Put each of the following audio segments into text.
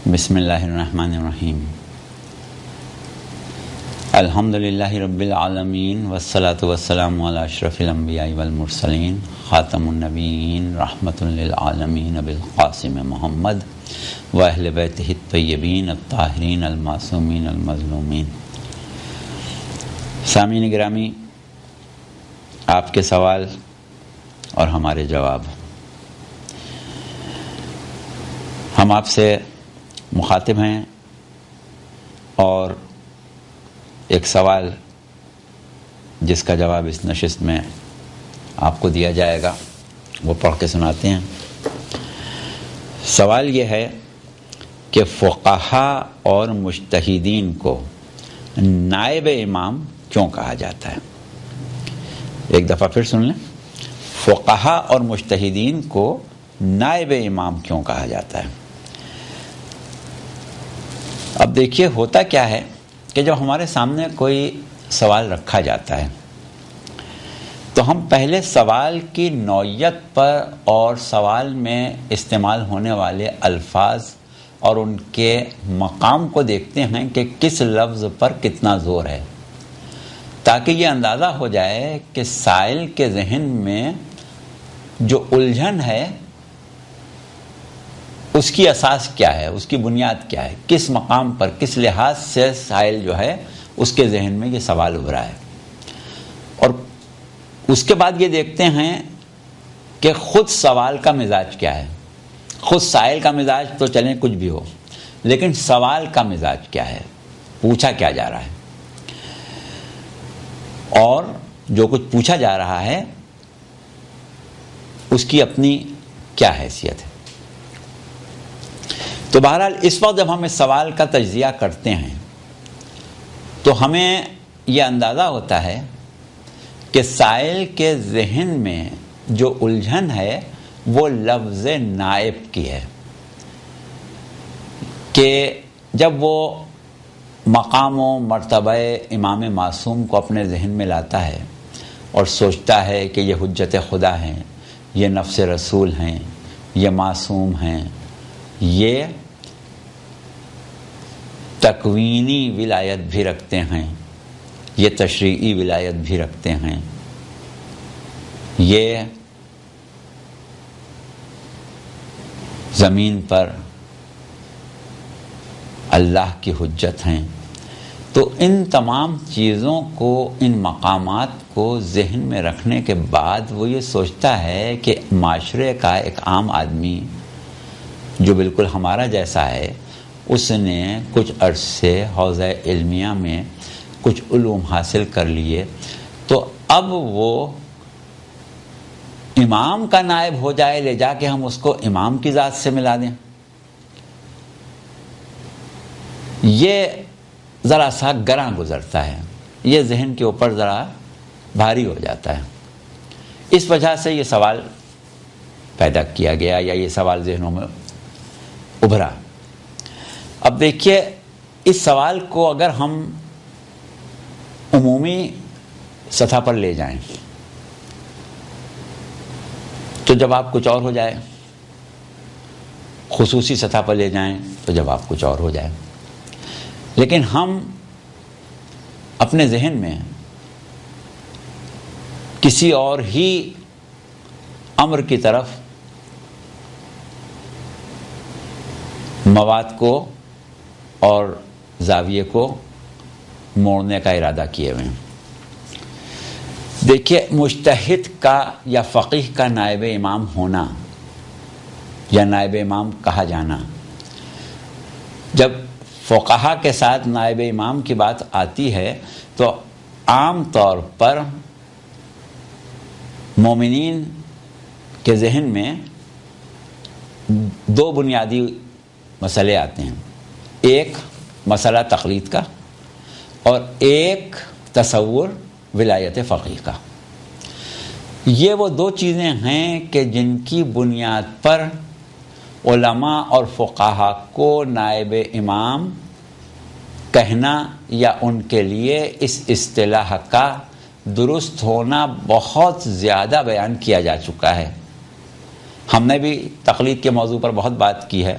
بسم اللہ الرحمن الرحیم الحمدللہ رب العالمین والصلاة والسلام علی اشرف الانبیاء والمرسلین خاتم النبیین رحمۃ للعالمین بالقاسم محمد و اہل بیتہ الطیبین الطاہرین المعصومین المظلومین۔ سامعین گرامی، آپ کے سوال اور ہمارے جواب۔ ہم آپ سے مخاطب ہیں اور ایک سوال جس کا جواب اس نشست میں آپ کو دیا جائے گا وہ پڑھ کے سناتے ہیں۔ سوال یہ ہے کہ فقہا اور مجتہدین کو نائب امام کیوں کہا جاتا ہے؟ ایک دفعہ پھر سن لیں، فقہا اور مجتہدین کو نائب امام کیوں کہا جاتا ہے؟ اب دیکھیے، ہوتا کیا ہے کہ جب ہمارے سامنے کوئی سوال رکھا جاتا ہے تو ہم پہلے سوال کی نوعیت پر اور سوال میں استعمال ہونے والے الفاظ اور ان کے مقام کو دیکھتے ہیں کہ کس لفظ پر کتنا زور ہے، تاکہ یہ اندازہ ہو جائے کہ سائل کے ذہن میں جو الجھن ہے اس کی اساس کیا ہے، اس کی بنیاد کیا ہے، کس مقام پر، کس لحاظ سے سائل جو ہے اس کے ذہن میں یہ سوال ابھرا ہے۔ اور اس کے بعد یہ دیکھتے ہیں کہ خود سوال کا مزاج کیا ہے۔ خود سائل کا مزاج تو چلیں کچھ بھی ہو، لیکن سوال کا مزاج کیا ہے، پوچھا کیا جا رہا ہے، اور جو کچھ پوچھا جا رہا ہے اس کی اپنی کیا حیثیت ہے۔ تو بہرحال اس وقت جب ہم اس سوال کا تجزیہ کرتے ہیں تو ہمیں یہ اندازہ ہوتا ہے کہ سائل کے ذہن میں جو الجھن ہے وہ لفظ نائب کی ہے، کہ جب وہ مقام و مرتبہ امام معصوم کو اپنے ذہن میں لاتا ہے اور سوچتا ہے کہ یہ حجت خدا ہیں، یہ نفس رسول ہیں، یہ معصوم ہیں، یہ تکوینی ولایت بھی رکھتے ہیں، یہ تشریعی ولایت بھی رکھتے ہیں، یہ زمین پر اللہ کی حجت ہیں، تو ان تمام چیزوں کو، ان مقامات کو ذہن میں رکھنے کے بعد وہ یہ سوچتا ہے کہ معاشرے کا ایک عام آدمی جو بالکل ہمارا جیسا ہے، اس نے کچھ عرصے حوزہ علمیہ میں کچھ علوم حاصل کر لیے، تو اب وہ امام کا نائب ہو جائے، لے جا کے ہم اس کو امام کی ذات سے ملا دیں، یہ ذرا سا گراں گزرتا ہے، یہ ذہن کے اوپر ذرا بھاری ہو جاتا ہے۔ اس وجہ سے یہ سوال پیدا کیا گیا، یا یہ سوال ذہنوں میں ابھرا۔ اب دیکھیے، اس سوال کو اگر ہم عمومی سطح پر لے جائیں تو جواب کچھ اور ہو جائے، خصوصی سطح پر لے جائیں تو جواب کچھ اور ہو جائے، لیکن ہم اپنے ذہن میں کسی اور ہی امر کی طرف مواد کو اور زاویے کو موڑنے کا ارادہ کیے ہوئے ہیں۔ دیکھیے، مجتہد کا یا فقیہ کا نائب امام ہونا یا نائب امام کہا جانا، جب فقہا کے ساتھ نائب امام کی بات آتی ہے تو عام طور پر مومنین کے ذہن میں دو بنیادی مسئلے آتے ہیں، ایک مسئلہ تقلید کا اور ایک تصور ولایت فقیہ کا۔ یہ وہ دو چیزیں ہیں کہ جن کی بنیاد پر علماء اور فقہا کو نائب امام کہنا یا ان کے لیے اس اصطلاح کا درست ہونا بہت زیادہ بیان کیا جا چکا ہے۔ ہم نے بھی تقلید کے موضوع پر بہت بات کی ہے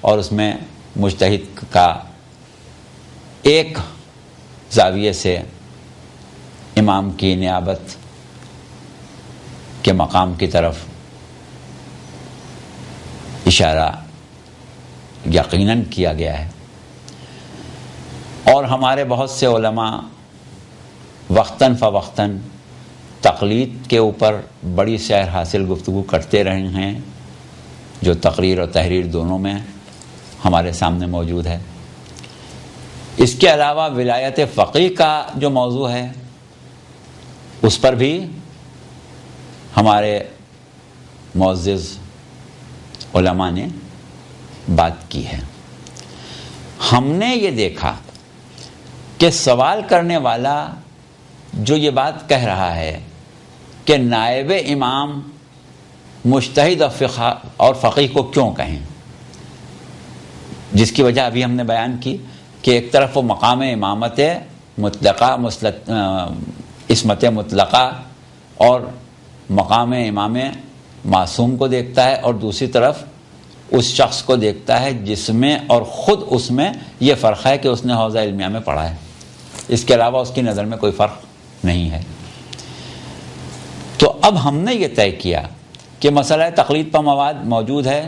اور اس میں مجتہد کا ایک زاویے سے امام کی نیابت کے مقام کی طرف اشارہ یقیناً کیا گیا ہے، اور ہمارے بہت سے علماء وقتاً فوقتاً تقلید کے اوپر بڑی سیر حاصل گفتگو کرتے رہے ہیں، جو تقریر اور تحریر دونوں میں ہمارے سامنے موجود ہے۔ اس کے علاوہ ولایت فقیہ کا جو موضوع ہے اس پر بھی ہمارے معزز علماء نے بات کی ہے۔ ہم نے یہ دیکھا کہ سوال کرنے والا جو یہ بات کہہ رہا ہے کہ نائب امام مجتہد اور فقیہ کو کیوں کہیں، جس کی وجہ ابھی ہم نے بیان کی کہ ایک طرف وہ مقام امامت مطلقہ عصمت مطلقہ اور مقام امام معصوم کو دیکھتا ہے، اور دوسری طرف اس شخص کو دیکھتا ہے جس میں اور خود اس میں یہ فرق ہے کہ اس نے حوزہ علمیہ میں پڑھا ہے، اس کے علاوہ اس کی نظر میں کوئی فرق نہیں ہے۔ تو اب ہم نے یہ طے کیا کہ مسئلہ تقلید پر مواد موجود ہے،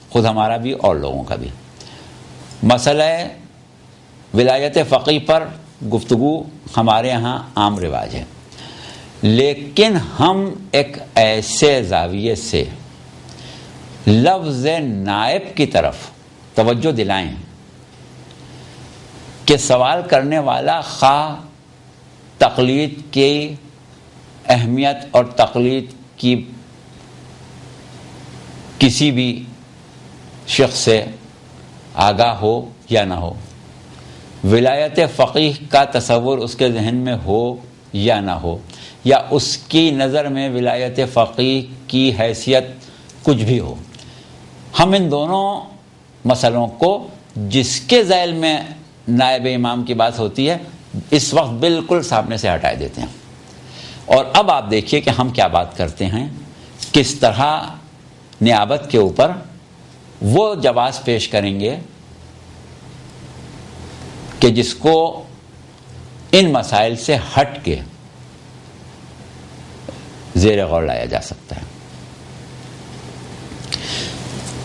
خود ہمارا بھی اور لوگوں کا بھی۔ مسئلہ ولایت فقیہ پر گفتگو ہمارے ہاں عام رواج ہے، لیکن ہم ایک ایسے زاویے سے لفظ نائب کی طرف توجہ دلائیں کہ سوال کرنے والا خواہ تقلید کی اہمیت اور تقلید کی کسی بھی شخص سے آگاہ ہو یا نہ ہو، ولایت فقیہ کا تصور اس کے ذہن میں ہو یا نہ ہو، یا اس کی نظر میں ولایت فقیہ کی حیثیت کچھ بھی ہو، ہم ان دونوں مسئلوں کو جس کے ذیل میں نائب امام کی بات ہوتی ہے اس وقت بالکل سامنے سے ہٹائے دیتے ہیں۔ اور اب آپ دیکھیے کہ ہم کیا بات کرتے ہیں، کس طرح نیابت کے اوپر وہ جواز پیش کریں گے کہ جس کو ان مسائل سے ہٹ کے زیر غور لایا جا سکتا ہے۔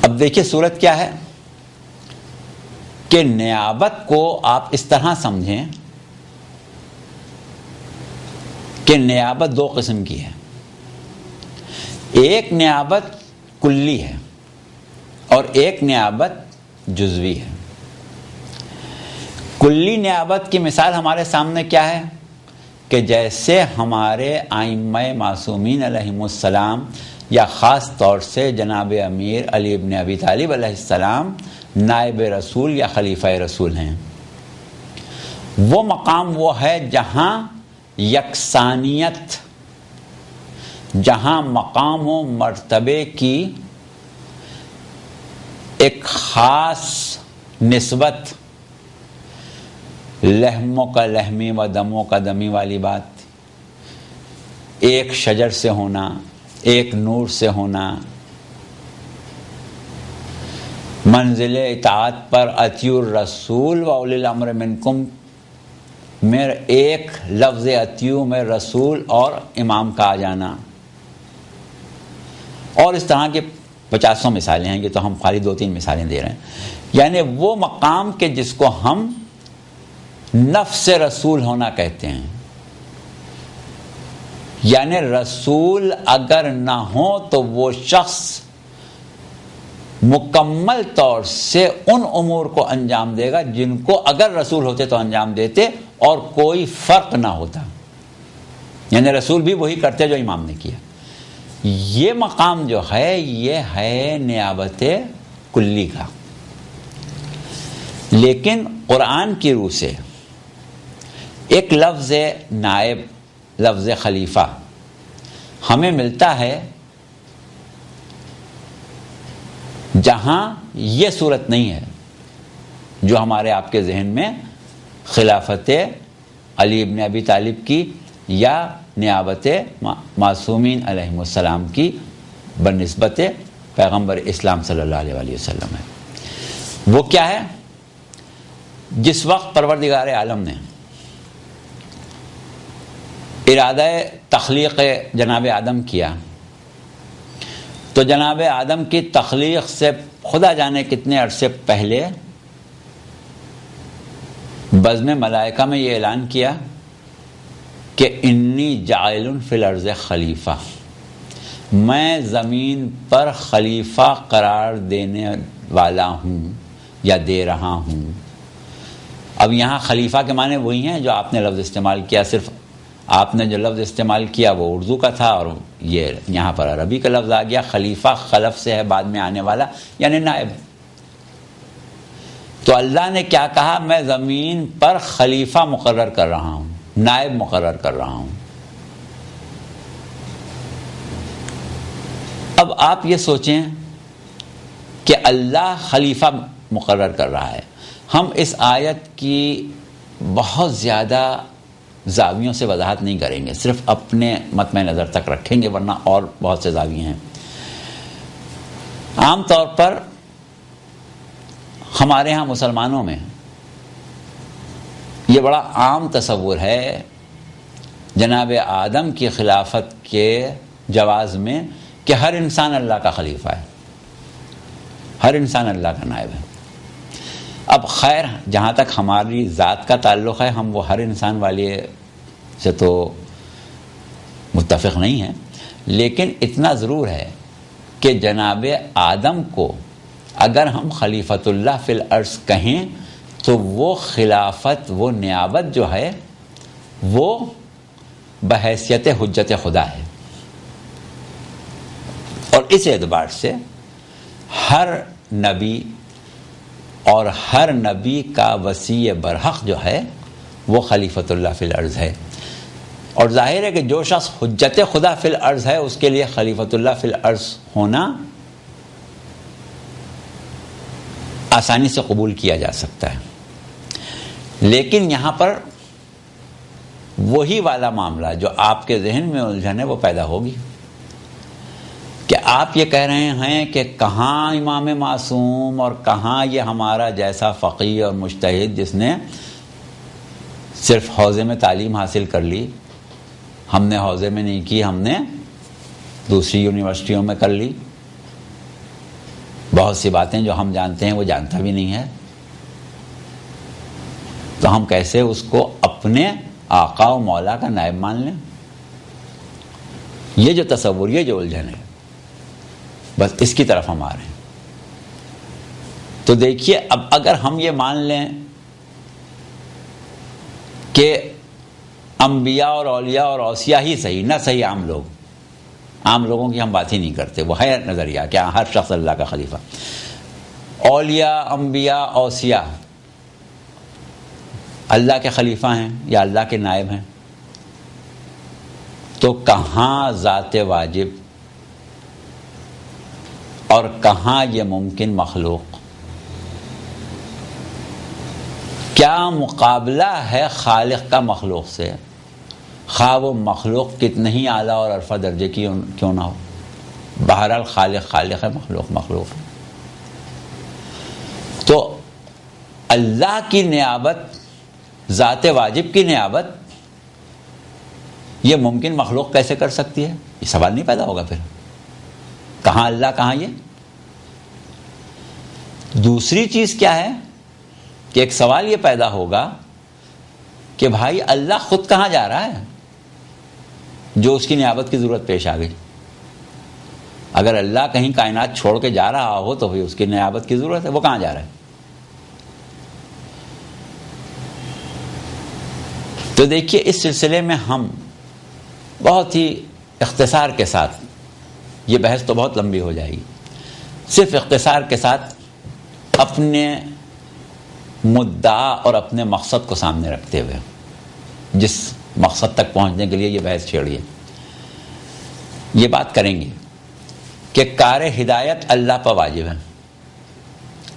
اب دیکھیے صورت کیا ہے کہ نیابت کو آپ اس طرح سمجھیں کہ نیابت دو قسم کی ہے، ایک نیابت کلی ہے اور ایک نیابت جزوی ہے۔ کلی نیابت کی مثال ہمارے سامنے کیا ہے کہ جیسے ہمارے ائمہ معصومین علیہم السلام یا خاص طور سے جناب امیر علی ابن ابی طالب علیہ السلام نائب رسول یا خلیفہ رسول ہیں، وہ مقام وہ ہے جہاں یکسانیت، جہاں مقام و مرتبے کی ایک خاص نسبت، لحموں کا لحمی و دموں کا دمی والی بات، ایک شجر سے ہونا، ایک نور سے ہونا، منزل اطاعت پر اطیعوا الرسول و اولی الامر منکم میں ایک لفظ اطیعوا میں رسول اور امام کا آ جانا، اور اس طرح کے 50 مثالیں ہیں، یہ تو ہم خالی 2-3 مثالیں دے رہے ہیں۔ یعنی وہ مقام کے جس کو ہم نفس رسول ہونا کہتے ہیں، یعنی رسول اگر نہ ہو تو وہ شخص مکمل طور سے ان امور کو انجام دے گا جن کو اگر رسول ہوتے تو انجام دیتے اور کوئی فرق نہ ہوتا، یعنی رسول بھی وہی کرتے جو امام نے کیا۔ یہ مقام جو ہے یہ ہے نیابت کلی کا، لیکن قرآن کی روح سے ایک لفظ نائب، لفظ خلیفہ ہمیں ملتا ہے جہاں یہ صورت نہیں ہے جو ہمارے آپ کے ذہن میں خلافت علی ابن ابی طالب کی یا نیابت معصومین علیہم السلام کی بنسبت پیغمبر اسلام صلی اللہ علیہ وسلم ہے۔ وہ کیا ہے؟ جس وقت پروردگار عالم نے ارادہ تخلیق جناب آدم کیا تو جناب آدم کی تخلیق سے خدا جانے کتنے عرصے پہلے بزم ملائکہ میں یہ اعلان کیا کہ انی جاعل فی الارض خلیفہ، میں زمین پر خلیفہ قرار دینے والا ہوں یا دے رہا ہوں۔ اب یہاں خلیفہ کے معنی وہی ہیں جو آپ نے لفظ استعمال کیا، صرف آپ نے جو لفظ استعمال کیا وہ اردو کا تھا اور یہ یہاں پر عربی کا لفظ آ گیا۔ خلیفہ خلف سے ہے، بعد میں آنے والا، یعنی نائب۔ تو اللہ نے کیا کہا؟ میں زمین پر خلیفہ مقرر کر رہا ہوں، نائب مقرر کر رہا ہوں۔ اب آپ یہ سوچیں کہ اللہ خلیفہ مقرر کر رہا ہے۔ ہم اس آیت کی بہت زیادہ زاویوں سے وضاحت نہیں کریں گے، صرف اپنے مطمع نظر تک رکھیں گے، ورنہ اور بہت سے زاویے ہیں۔ عام طور پر ہمارے ہاں مسلمانوں میں یہ بڑا عام تصور ہے جناب آدم کی خلافت کے جواز میں کہ ہر انسان اللہ کا خلیفہ ہے، ہر انسان اللہ کا نائب ہے۔ اب خیر جہاں تک ہماری ذات کا تعلق ہے ہم وہ ہر انسان والے سے تو متفق نہیں ہیں، لیکن اتنا ضرور ہے کہ جناب آدم کو اگر ہم خلیفۃ اللہ فی الارض کہیں تو وہ خلافت، وہ نیابت جو ہے وہ بحیثیت حجت خدا ہے، اور اس اعتبار سے ہر نبی اور ہر نبی کا وصی برحق جو ہے وہ خلیفۃ اللہ فی الارض ہے۔ اور ظاہر ہے کہ جو شخص حجت خدا فی الارض ہے اس کے لیے خلیفۃ اللہ فی الارض ہونا آسانی سے قبول کیا جا سکتا ہے۔ لیکن یہاں پر وہی والا معاملہ جو آپ کے ذہن میں الجھن ہے وہ پیدا ہوگی کہ آپ یہ کہہ رہے ہیں کہ کہاں امام معصوم اور کہاں یہ ہمارا جیسا فقیہ اور مجتہد جس نے صرف حوزے میں تعلیم حاصل کر لی، ہم نے حوزے میں نہیں کی، ہم نے دوسری یونیورسٹیوں میں کر لی، بہت سی باتیں جو ہم جانتے ہیں وہ جانتا بھی نہیں ہے، تو ہم کیسے اس کو اپنے آقا و مولا کا نائب مان لیں؟ یہ جو تصور، یہ جو الجھن ہے، بس اس کی طرف ہم آ رہے ہیں۔ تو دیکھیے اب اگر ہم یہ مان لیں کہ انبیاء اور اولیاء اور اوصیاء ہی صحیح، نہ صحیح عام لوگوں کی ہم بات ہی نہیں کرتے، وہ ہے نظریہ کہ ہر شخص اللہ کا خلیفہ، اولیاء، انبیاء، اوصیاء اللہ کے خلیفہ ہیں یا اللہ کے نائب ہیں، تو کہاں ذات واجب اور کہاں یہ ممکن مخلوق؟ کیا مقابلہ ہے خالق کا مخلوق سے، خواہ وہ مخلوق کتنے ہی اعلیٰ اور عرفہ درجے کی کیوں نہ ہو؟ بہرحال خالق خالق ہے، مخلوق مخلوق ہے۔ تو اللہ کی نیابت، ذات واجب کی نیابت یہ ممکن مخلوق کیسے کر سکتی ہے؟ یہ سوال نہیں پیدا ہوگا پھر، کہاں اللہ کہاں یہ؟ دوسری چیز کیا ہے کہ ایک سوال یہ پیدا ہوگا کہ بھائی اللہ خود کہاں جا رہا ہے جو اس کی نیابت کی ضرورت پیش آ گئی؟ اگر اللہ کہیں کائنات چھوڑ کے جا رہا ہو تو پھر اس کی نیابت کی ضرورت ہے، وہ کہاں جا رہا ہے؟ تو دیکھیے اس سلسلے میں ہم بہت ہی اختصار کے ساتھ، یہ بحث تو بہت لمبی ہو جائے گی، صرف اختصار کے ساتھ اپنے مدعا اور اپنے مقصد کو سامنے رکھتے ہوئے، جس مقصد تک پہنچنے کے لیے یہ بحث چھیڑی ہے، یہ بات کریں گے کہ کار ہدایت اللہ پر واجب ہے،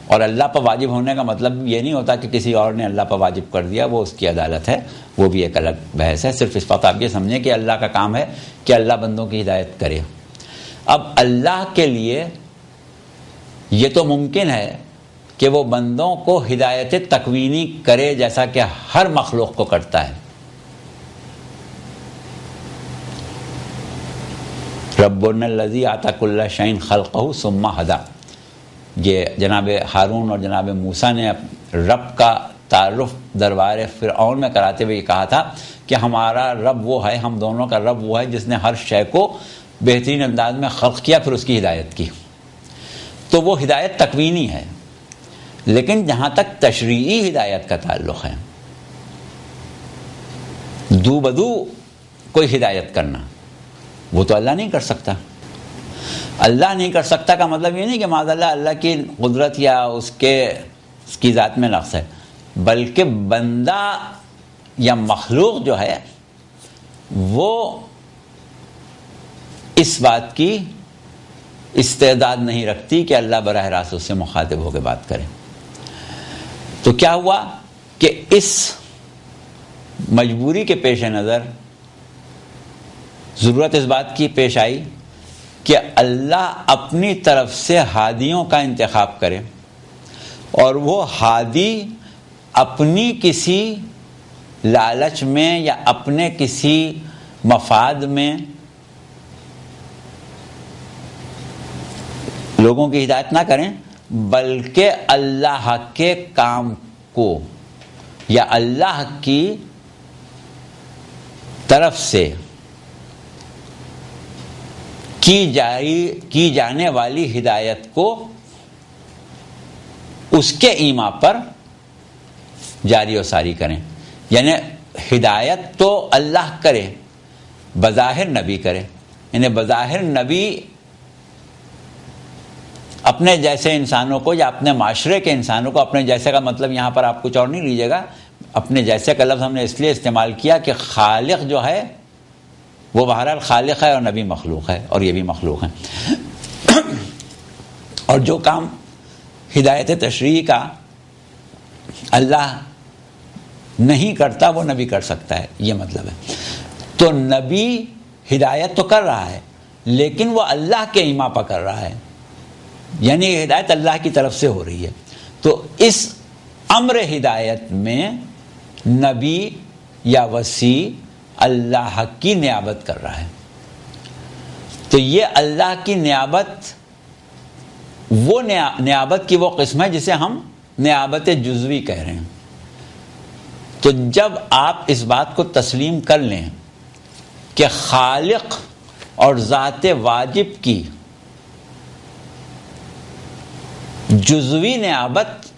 اور اللہ پر واجب ہونے کا مطلب یہ نہیں ہوتا کہ کسی اور نے اللہ پر واجب کر دیا وہ اس کی عدالت ہے، وہ بھی ایک الگ بحث ہے۔ صرف اس وقت آپ یہ سمجھیں کہ اللہ کا کام ہے کہ اللہ بندوں کی ہدایت کرے۔ اب اللہ کے لیے یہ تو ممکن ہے کہ وہ بندوں کو ہدایت تکوینی کرے جیسا کہ ہر مخلوق کو کرتا ہے. ربنا الذی اعطى كل شيء خلقه ثم هدى. یہ جناب ہارون اور جناب موسیٰ نے رب کا تعارف دربار فرعون میں کراتے ہوئے یہ کہا تھا کہ ہمارا رب وہ ہے، ہم دونوں کا رب وہ ہے جس نے ہر شے کو بہترین انداز میں خلق کیا، پھر اس کی ہدایت کی. تو وہ ہدایت تکوینی ہے. لیکن جہاں تک تشریعی ہدایت کا تعلق ہے، دو بدو کوئی ہدایت کرنا، وہ تو اللہ نہیں کر سکتا. اللہ نہیں کر سکتا کا مطلب یہ نہیں کہ معاذ اللہ کی قدرت یا اس کی ذات میں نقص ہے، بلکہ بندہ یا مخلوق جو ہے وہ اس بات کی استعداد نہیں رکھتی کہ اللہ براہ راست اس سے مخاطب ہو کے بات کرے. تو کیا ہوا کہ اس مجبوری کے پیش نظر ضرورت اس بات کی پیش آئی کہ اللہ اپنی طرف سے ہادیوں کا انتخاب کرے، اور وہ ہادی اپنی کسی لالچ میں یا اپنے کسی مفاد میں لوگوں کی ہدایت نہ کریں، بلکہ اللہ کے کام کو یا اللہ کی طرف سے کی جانے والی ہدایت کو اس کے ایما پر جاری و ساری کریں. یعنی ہدایت تو اللہ کرے، بظاہر نبی کرے. یعنی بظاہر نبی اپنے جیسے انسانوں کو یا اپنے معاشرے کے انسانوں کو، اپنے جیسے کا مطلب یہاں پر آپ کچھ اور نہیں لیجیے گا، اپنے جیسے کا لفظ ہم نے اس لیے استعمال کیا کہ خالق جو ہے وہ بہرحال خالق ہے اور نبی مخلوق ہے، اور یہ بھی مخلوق ہے. اور جو کام ہدایت تشریعی کا اللہ نہیں کرتا وہ نبی کر سکتا ہے، یہ مطلب ہے. تو نبی ہدایت تو کر رہا ہے لیکن وہ اللہ کے ایما پر کر رہا ہے، یعنی یہ ہدایت اللہ کی طرف سے ہو رہی ہے. تو اس امر ہدایت میں نبی یا وسیع اللہ کی نیابت کر رہا ہے. تو یہ اللہ کی نیابت وہ نیابت کی وہ قسم ہے جسے ہم نیابت جزوی کہہ رہے ہیں. تو جب آپ اس بات کو تسلیم کر لیں کہ خالق اور ذات واجب کی جزوی نیابت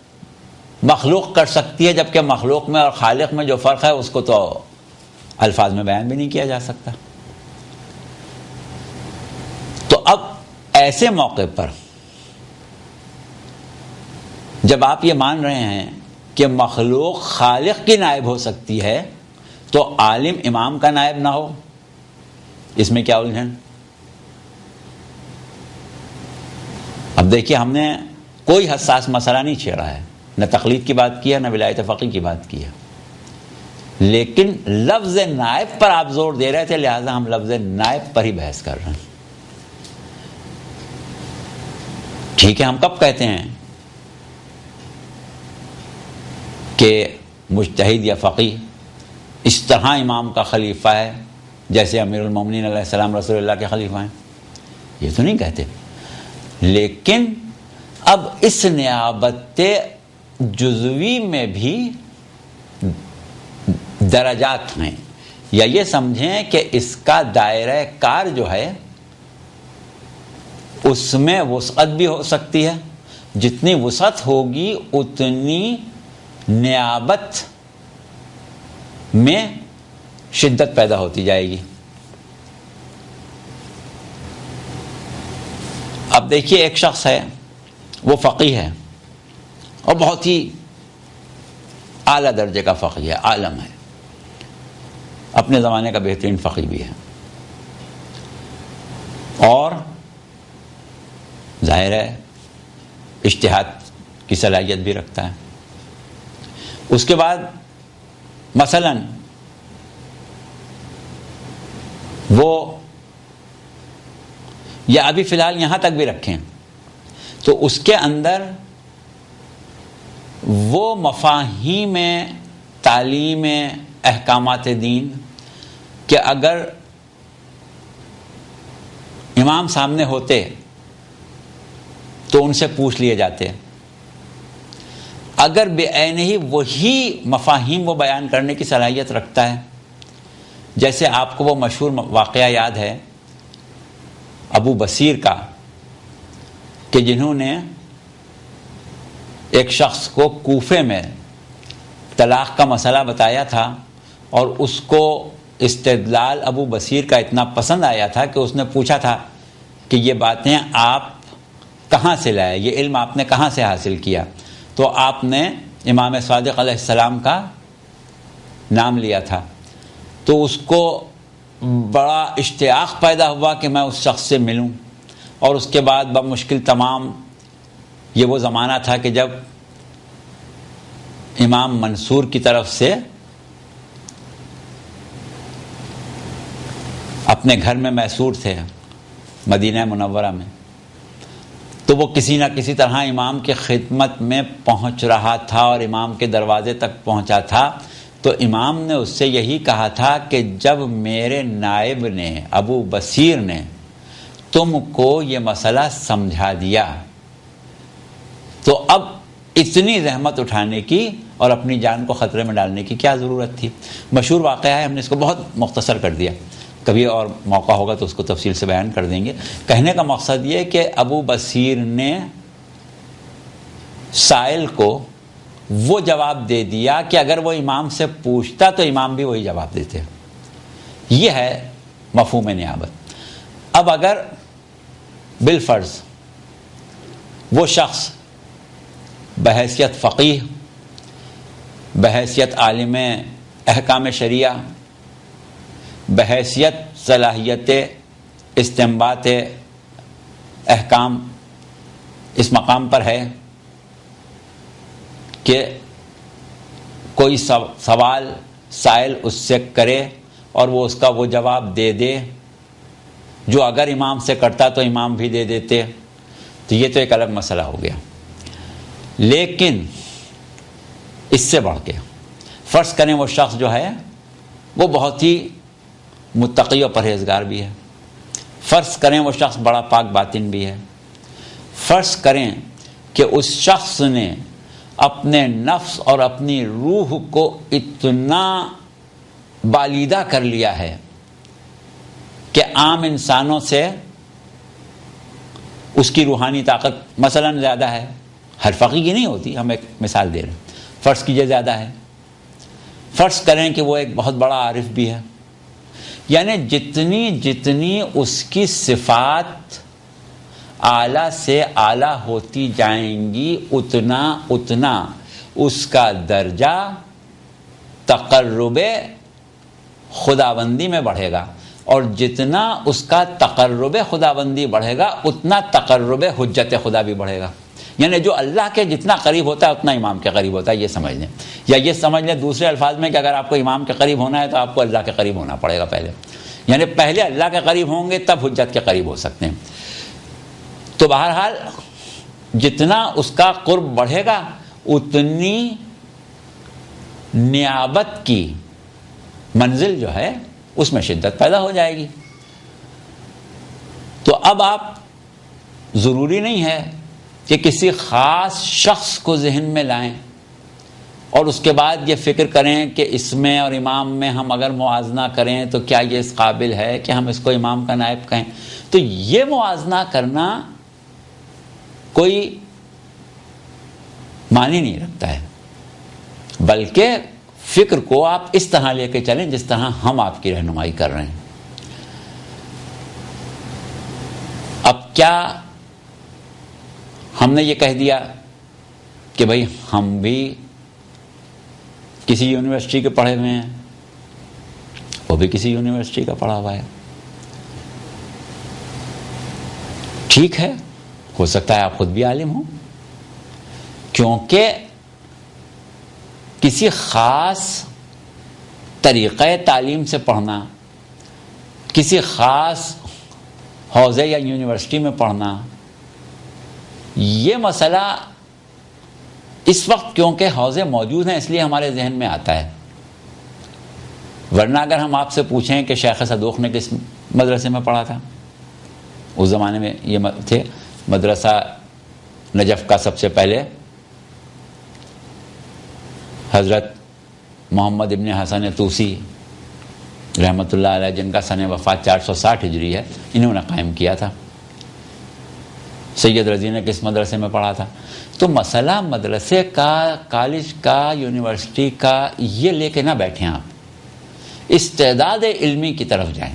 مخلوق کر سکتی ہے، جبکہ مخلوق میں اور خالق میں جو فرق ہے اس کو تو الفاظ میں بیان بھی نہیں کیا جا سکتا. تو اب ایسے موقع پر جب آپ یہ مان رہے ہیں کہ مخلوق خالق کی نائب ہو سکتی ہے تو عالم امام کا نائب نہ ہو، اس میں کیا الجھن؟ اب دیکھیے، ہم نے کوئی حساس مسئلہ نہیں چھیڑا ہے، نہ تقلید کی بات کی ہے نہ ولایت فقیہ کی بات کی ہے، لیکن لفظ نائب پر آپ زور دے رہے تھے، لہذا ہم لفظ نائب پر ہی بحث کر رہے ہیں. ٹھیک ہے، ہم کب کہتے ہیں کہ مجتہد یا فقیہ اس طرح امام کا خلیفہ ہے جیسے امیر المومنین علیہ السلام رسول اللہ کے خلیفہ ہیں؟ یہ تو نہیں کہتے. لیکن اب اس نیابت جزوی میں بھی درجات ہیں، یا یہ سمجھیں کہ اس کا دائرہ کار جو ہے اس میں وسعت بھی ہو سکتی ہے. جتنی وسعت ہوگی اتنی نیابت میں شدت پیدا ہوتی جائے گی. اب دیکھیے، ایک شخص ہے وہ فقیہ ہے اور بہت ہی اعلیٰ درجے کا فقیہ ہے، عالم ہے، اپنے زمانے کا بہترین فقیہ بھی ہے، اور ظاہر ہے اجتہاد کی صلاحیت بھی رکھتا ہے. اس کے بعد مثلا وہ، یا ابھی فی الحال یہاں تک بھی رکھیں تو اس کے اندر وہ مفاہیم تعلیم احکامات دین کہ اگر امام سامنے ہوتے تو ان سے پوچھ لیے جاتے، اگر بے عین ہی وہی مفاہیم وہ بیان کرنے کی صلاحیت رکھتا ہے. جیسے آپ کو وہ مشہور واقعہ یاد ہے ابو بصیر کا، کہ جنہوں نے ایک شخص کو کوفے میں طلاق کا مسئلہ بتایا تھا، اور اس کو استدلال ابو بصیر کا اتنا پسند آیا تھا کہ اس نے پوچھا تھا کہ یہ باتیں آپ کہاں سے لائے، یہ علم آپ نے کہاں سے حاصل کیا؟ تو آپ نے امام صادق علیہ السلام کا نام لیا تھا. تو اس کو بڑا اشتیاق پیدا ہوا کہ میں اس شخص سے ملوں. اور اس کے بعد بمشکل تمام، یہ وہ زمانہ تھا کہ جب امام منصور کی طرف سے اپنے گھر میں میسور تھے مدینہ منورہ میں، تو وہ کسی نہ کسی طرح امام کی خدمت میں پہنچ رہا تھا اور امام کے دروازے تک پہنچا تھا. تو امام نے اس سے یہی کہا تھا کہ جب میرے نائب نے ابو بصیر نے تم کو یہ مسئلہ سمجھا دیا تو اب اتنی زحمت اٹھانے کی اور اپنی جان کو خطرے میں ڈالنے کی کیا ضرورت تھی. مشہور واقعہ ہے، ہم نے اس کو بہت مختصر کر دیا، کبھی اور موقع ہوگا تو اس کو تفصیل سے بیان کر دیں گے. کہنے کا مقصد یہ کہ ابو بصیر نے سائل کو وہ جواب دے دیا کہ اگر وہ امام سے پوچھتا تو امام بھی وہی جواب دیتے. یہ ہے مفہوم نیابت. اب اگر بالفرض وہ شخص بحیثیت فقیہ، بحیثیت عالم احکام شریعہ، بحیثیت صلاحیت استنباط احکام اس مقام پر ہے کہ کوئی سوال سائل اس سے کرے اور وہ اس کا وہ جواب دے دے جو اگر امام سے کرتا تو امام بھی دے دیتے، تو یہ تو ایک الگ مسئلہ ہو گیا. لیکن اس سے بڑھ کے فرض کریں وہ شخص جو ہے وہ بہت ہی متقی و پرہیزگار بھی ہے، فرض کریں وہ شخص بڑا پاک باطن بھی ہے، فرض کریں کہ اس شخص نے اپنے نفس اور اپنی روح کو اتنا بالیدہ کر لیا ہے کہ عام انسانوں سے اس کی روحانی طاقت مثلا زیادہ ہے. ہر فقیہ کی نہیں ہوتی، ہم ایک مثال دے رہے ہیں، فرض کیجئے زیادہ ہے. فرض کریں کہ وہ ایک بہت بڑا عارف بھی ہے، یعنی جتنی اس کی صفات اعلیٰ سے اعلیٰ ہوتی جائیں گی اتنا اس کا درجہ تقرب خداوندی میں بڑھے گا، اور جتنا اس کا تقرب خداوندی بڑھے گا اتنا تقرب حجت خدا بھی بڑھے گا. یعنی جو اللہ کے جتنا قریب ہوتا ہے اتنا امام کے قریب ہوتا ہے، یہ سمجھ لیں. یا یہ سمجھ لیں دوسرے الفاظ میں کہ اگر آپ کو امام کے قریب ہونا ہے تو آپ کو اللہ کے قریب ہونا پڑے گا پہلے. یعنی پہلے اللہ کے قریب ہوں گے تب حجت کے قریب ہو سکتے ہیں. تو بہرحال جتنا اس کا قرب بڑھے گا اتنی نیابت کی منزل جو ہے اس میں شدت پیدا ہو جائے گی. تو اب آپ ضروری نہیں ہے کہ کسی خاص شخص کو ذہن میں لائیں اور اس کے بعد یہ فکر کریں کہ اس میں اور امام میں ہم اگر موازنہ کریں تو کیا یہ اس قابل ہے کہ ہم اس کو امام کا نائب کہیں. تو یہ موازنہ کرنا کوئی معنی نہیں رکھتا ہے، بلکہ فکر کو آپ اس طرح لے کے چلیں جس طرح ہم آپ کی رہنمائی کر رہے ہیں. اب کیا ہم نے یہ کہہ دیا کہ بھئی ہم بھی کسی یونیورسٹی کے پڑھے ہوئے ہیں، وہ بھی کسی یونیورسٹی کا پڑھا ہوا ہے؟ ٹھیک ہے، ہو سکتا ہے آپ خود بھی عالم ہوں، کیونکہ کسی خاص طریقہ تعلیم سے پڑھنا، کسی خاص حوزے یا یونیورسٹی میں پڑھنا، یہ مسئلہ اس وقت کیونکہ حوضے موجود ہیں اس لیے ہمارے ذہن میں آتا ہے، ورنہ اگر ہم آپ سے پوچھیں کہ شیخ صدوق نے کس مدرسے میں پڑھا تھا، اس زمانے میں یہ تھے مدرسہ نجف کا سب سے پہلے حضرت محمد ابن حسن طوسی رحمۃ اللہ علیہ، جن کا سن وفات 460 ہجری ہے، انہوں نے قائم کیا تھا۔ سید رضی نے کس مدرسے میں پڑھا تھا؟ تو مسئلہ مدرسے کا، کالج کا، یونیورسٹی کا یہ لے کے نہ بیٹھیں، آپ استعداد علمی کی طرف جائیں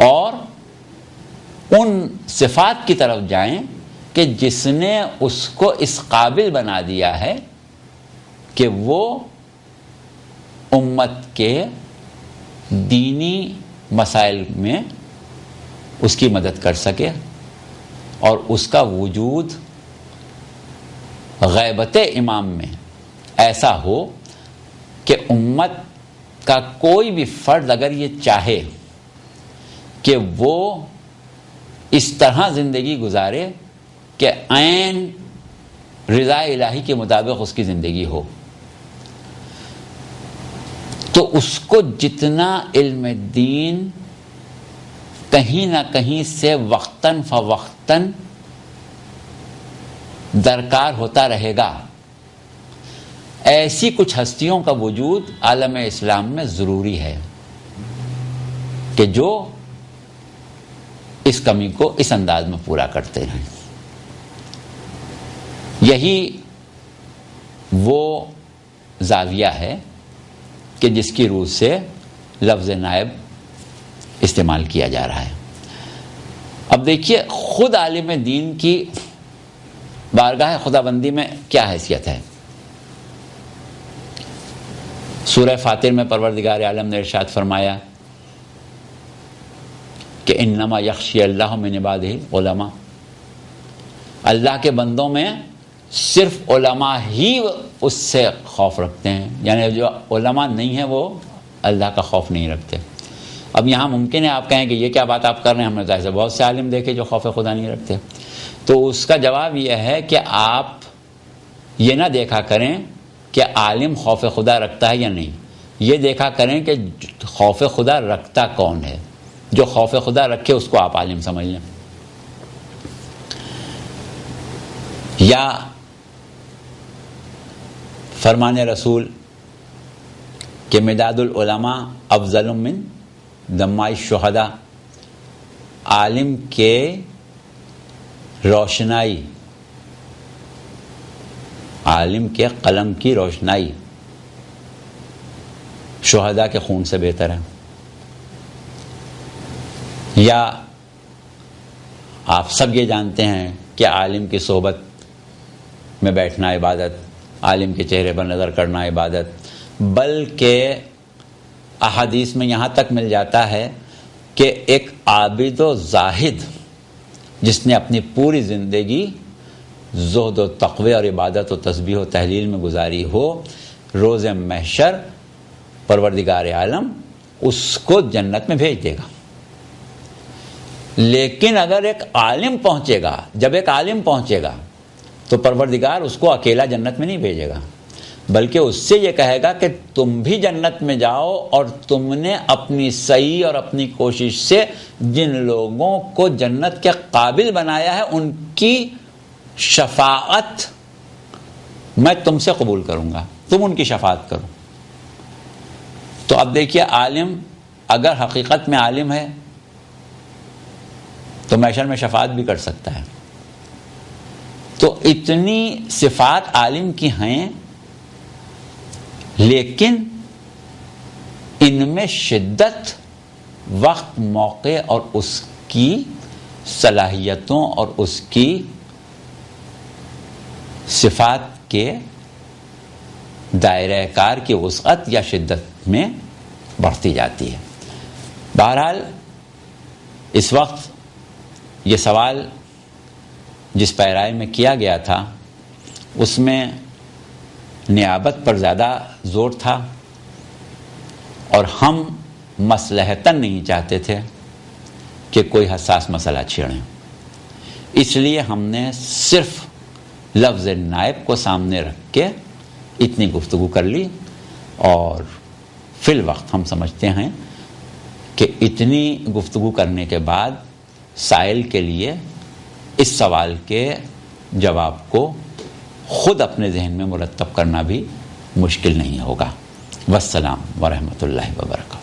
اور ان صفات کی طرف جائیں کہ جس نے اس کو اس قابل بنا دیا ہے کہ وہ امت کے دینی مسائل میں اس کی مدد کر سکے اور اس کا وجود غیبت امام میں ایسا ہو کہ امت کا کوئی بھی فرد اگر یہ چاہے کہ وہ اس طرح زندگی گزارے کہ عین رضا الہی کے مطابق اس کی زندگی ہو، تو اس کو جتنا علم دین کہیں نہ کہیں سے وقتاً فوقتاً درکار ہوتا رہے گا، ایسی کچھ ہستیوں کا وجود عالم اسلام میں ضروری ہے کہ جو اس کمی کو اس انداز میں پورا کرتے رہیں۔ یہی وہ زاویہ ہے کہ جس کی روح سے لفظ نائب استعمال کیا جا رہا ہے۔ اب دیکھیے خود عالم دین کی بارگاہ خدا بندی میں کیا حیثیت ہے۔ سورہ فاتر میں پروردگار عالم نے ارشاد فرمایا کہ انما یخشی اللہ من عبادہ علماء، اللہ کے بندوں میں صرف علماء ہی اس سے خوف رکھتے ہیں، یعنی جو علماء نہیں ہیں وہ اللہ کا خوف نہیں رکھتے۔ اب یہاں ممکن ہے آپ کہیں کہ یہ کیا بات آپ کر رہے ہیں، ہم نے تو ایسے بہت سے عالم دیکھے جو خوف خدا نہیں رکھتے۔ تو اس کا جواب یہ ہے کہ آپ یہ نہ دیکھا کریں کہ عالم خوف خدا رکھتا ہے یا نہیں، یہ دیکھا کریں کہ خوف خدا رکھتا کون ہے، جو خوف خدا رکھے اس کو آپ عالم سمجھ لیں۔ یا فرمان رسول کہ مداد العلماء افضل من دماء الشہداء، عالم کے روشنائی، عالم کے قلم کی روشنائی شہداء کے خون سے بہتر ہے۔ یا آپ سب یہ جانتے ہیں کہ عالم کی صحبت میں بیٹھنا عبادت، عالم کے چہرے پر نظر کرنا عبادت، بلکہ احادیث میں یہاں تک مل جاتا ہے کہ ایک عابد و زاہد جس نے اپنی پوری زندگی زہد و تقوی اور عبادت و تسبیح و تحلیل میں گزاری ہو، روز محشر پروردگار عالم اس کو جنت میں بھیج دے گا۔ لیکن اگر ایک عالم پہنچے گا، جب ایک عالم پہنچے گا تو پروردگار اس کو اکیلا جنت میں نہیں بھیجے گا، بلکہ اس سے یہ کہے گا کہ تم بھی جنت میں جاؤ اور تم نے اپنی سعی اور اپنی کوشش سے جن لوگوں کو جنت کے قابل بنایا ہے ان کی شفاعت میں تم سے قبول کروں گا، تم ان کی شفاعت کرو۔ تو اب دیکھیے عالم اگر حقیقت میں عالم ہے تو محشر میں شفاعت بھی کر سکتا ہے۔ تو اتنی صفات عالم کی ہیں، لیکن ان میں شدت وقت، موقع اور اس کی صلاحیتوں اور اس کی صفات کے دائرہ کار کی وسعت یا شدت میں بڑھتی جاتی ہے۔ بہرحال اس وقت یہ سوال جس پیرائے میں کیا گیا تھا اس میں نیابت پر زیادہ زور تھا، اور ہم مصلحتاً نہیں چاہتے تھے کہ کوئی حساس مسئلہ چھیڑیں، اس لیے ہم نے صرف لفظ نائب کو سامنے رکھ کے اتنی گفتگو کر لی، اور فی الوقت ہم سمجھتے ہیں کہ اتنی گفتگو کرنے کے بعد سائل کے لیے اس سوال کے جواب کو خود اپنے ذہن میں مرتب کرنا بھی مشکل نہیں ہوگا۔ والسلام ورحمۃ اللہ وبرکاتہ۔